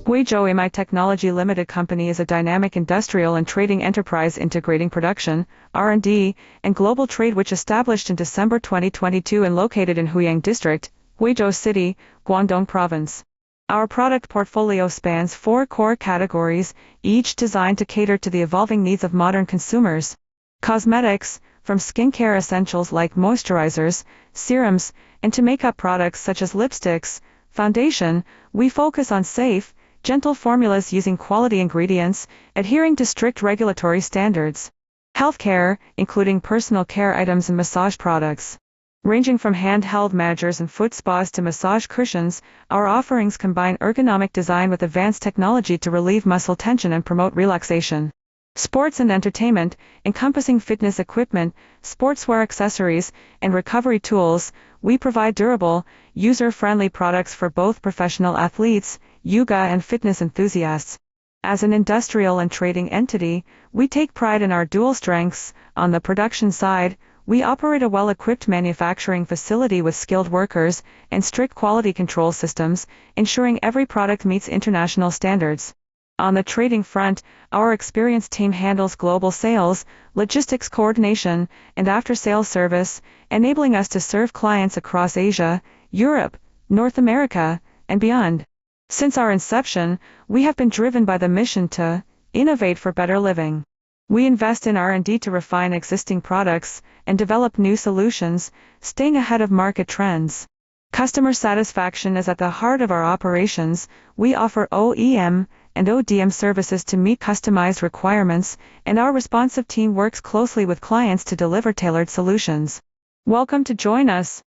Wei Zhou AI Technology Limited Company is a dynamic industrial and trading enterprise integrating production, R&D, and global trade which established in December 2022 and located in Huangyang District, Weizhou City, Guangdong Province. Our product portfolio spans 4 core categories, each designed to cater to the evolving needs of modern consumers. Cosmetics, from skincare essentials like moisturizers, serums, and to makeup products such as lipsticks, foundation, we focus on safe, gentle formulas using quality ingredients, adhering to strict regulatory standards. Healthcare, including personal care items and massage products. Ranging from handheld massagers and foot spas to massage cushions, our offerings combine ergonomic design with advanced technology to relieve muscle tension and promote relaxation. Sports and entertainment, encompassing fitness equipment, sportswear accessories, and recovery tools, we provide durable, user-friendly products for both professional athletes, yoga and fitness enthusiasts. As an industrial and trading entity, we take pride in our dual strengths. On the production side, we operate a well-equipped manufacturing facility with skilled workers and strict quality control systems, ensuring every product meets international standards. On the trading front, our experienced team handles global sales, logistics coordination, and after-sales service, enabling us to serve clients across Asia, Europe, North America, and beyond. Since our inception, we have been driven by the mission to innovate for better living. We invest in R&D to refine existing products and develop new solutions, staying ahead of market trends. Customer satisfaction is at the heart of our operations. We offer OEM and ODM services to meet customized requirements, and our responsive team works closely with clients to deliver tailored solutions. Welcome to join us.